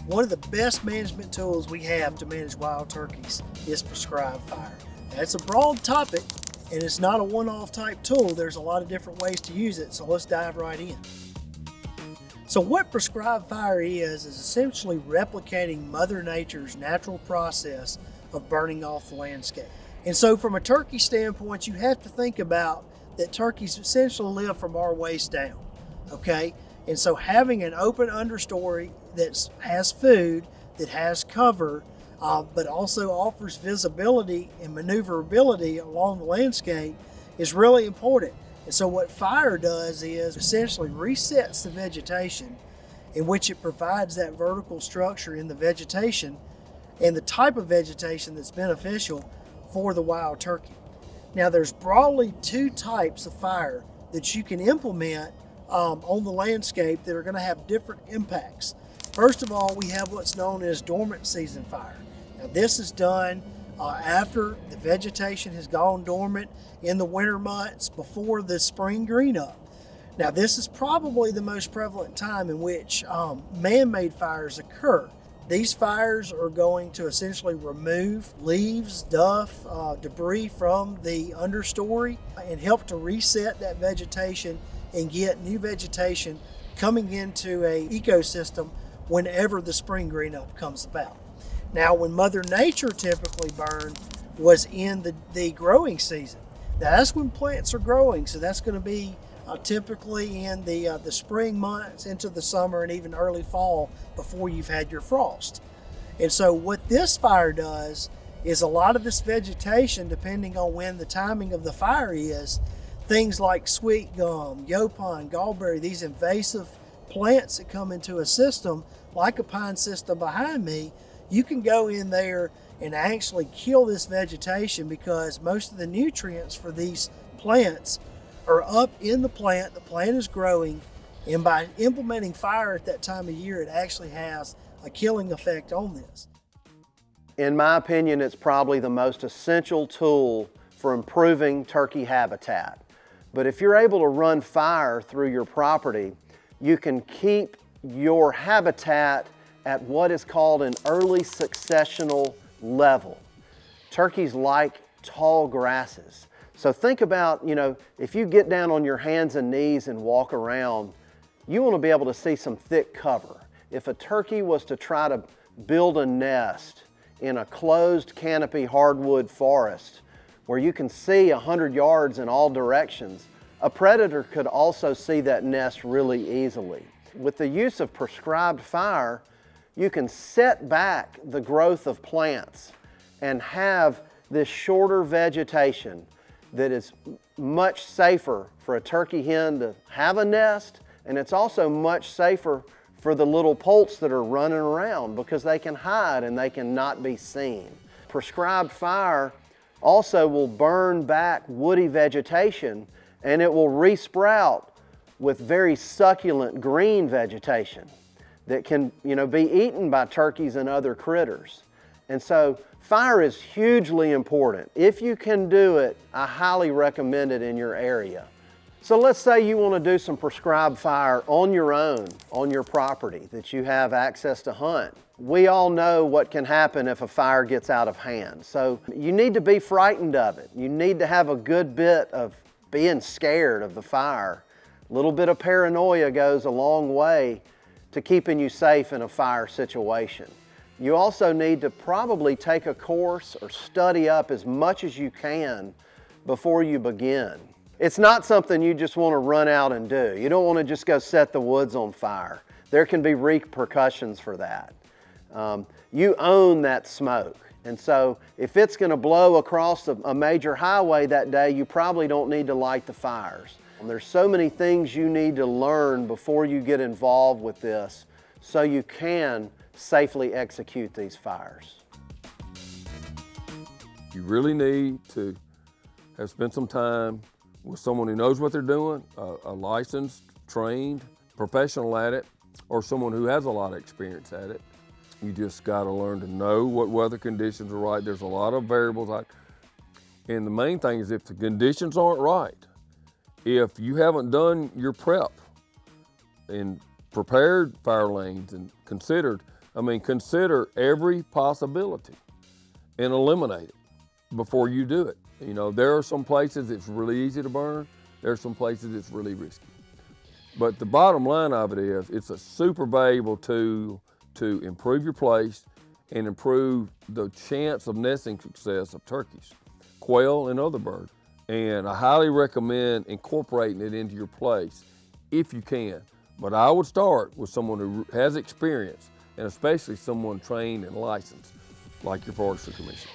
One of the best management tools we have to manage wild turkeys is prescribed fire. Now, it's a broad topic and it's not a one-off type tool. There's a lot of different ways to use it, so let's dive right in. So what prescribed fire is essentially replicating Mother Nature's natural process of burning off the landscape. And so from a turkey standpoint, you have to think about that turkeys essentially live from our waist down, okay? And so having an open understory that has food, that has cover, but also offers visibility and maneuverability along the landscape is really important. And so what fire does is essentially resets the vegetation, in which it provides that vertical structure in the vegetation and the type of vegetation that's beneficial for the wild turkey. Now there's broadly two types of fire that you can implement on the landscape that are going to have different impacts. First of all, we have what's known as dormant season fire. Now this is done after the vegetation has gone dormant in the winter months before the spring green up. Now this is probably the most prevalent time in which man-made fires occur. These fires are going to essentially remove leaves, duff, debris from the understory and help to reset that vegetation and get new vegetation coming into an ecosystem whenever the spring green up comes about. Now when Mother Nature typically burned was in the growing season. Now that's when plants are growing, so that's going to be typically in the spring months into the summer and even early fall before you've had your frost. And so what this fire does is a lot of this vegetation, depending on when the timing of the fire is, things like sweet gum, yaupon, gallberry, these invasive plants that come into a system like a pine system behind me, you can go in there and actually kill this vegetation because most of the nutrients for these plants are up in the plant is growing, and by implementing fire at that time of year, it actually has a killing effect on this. In my opinion, it's probably the most essential tool for improving turkey habitat. But if you're able to run fire through your property, you can keep your habitat at what is called an early successional level. Turkeys like tall grasses. So think about, if you get down on your hands and knees and walk around, you want to be able to see some thick cover. If a turkey was to try to build a nest in a closed canopy hardwood forest where you can see 100 yards in all directions, a predator could also see that nest really easily. With the use of prescribed fire, you can set back the growth of plants and have this shorter vegetation that is much safer for a turkey hen to have a nest, and it's also much safer for the little poults that are running around because they can hide and they can not be seen. Prescribed fire also will burn back woody vegetation, and it will resprout with very succulent green vegetation that can be eaten by turkeys and other critters. And so fire is hugely important. If you can do it, I highly recommend it in your area. So let's say you want to do some prescribed fire on your own, on your property, that you have access to hunt. We all know what can happen if a fire gets out of hand. So you need to be frightened of it. You need to have a good bit of being scared of the fire. A little bit of paranoia goes a long way to keeping you safe in a fire situation. You also need to probably take a course or study up as much as you can before you begin. It's not something you just want to run out and do. You don't want to just go set the woods on fire. There can be repercussions for that. You own that smoke. And so if it's going to blow across a major highway that day, you probably don't need to light the fires. And there's so many things you need to learn before you get involved with this so you can safely execute these fires. You really need to have spent some time with someone who knows what they're doing, a licensed, trained professional at it, or someone who has a lot of experience at it. You just got to learn to know what weather conditions are right. There's a lot of variables. And the main thing is if the conditions aren't right, if you haven't done your prep and prepared fire lanes and considered I mean, consider every possibility and eliminate it before you do it. You know, there are some places it's really easy to burn. There are some places it's really risky. But the bottom line of it is, it's a super valuable tool to improve your place and improve the chance of nesting success of turkeys, quail, and other birds. And I highly recommend incorporating it into your place if you can. But I would start with someone who has experience, and especially someone trained and licensed, like your Forestry Commission.